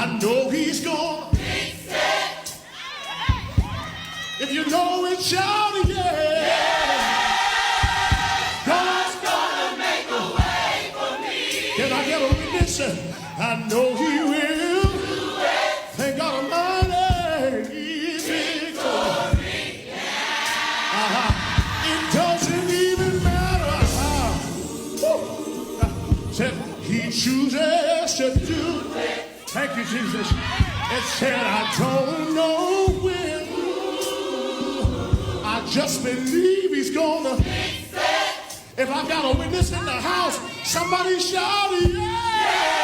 I know he's gonna fix it. If you know it, shout it, yeah. God's gonna make a way for me. Can I get a witness? I know he will. Do it. Thank God Almighty. Victory. It doesn't even matter. Said he chooses to do it. Thank you, Jesus. It said, I don't know when. I just believe he's gonna fix it. If I've got a witness in the house, somebody shout, yeah!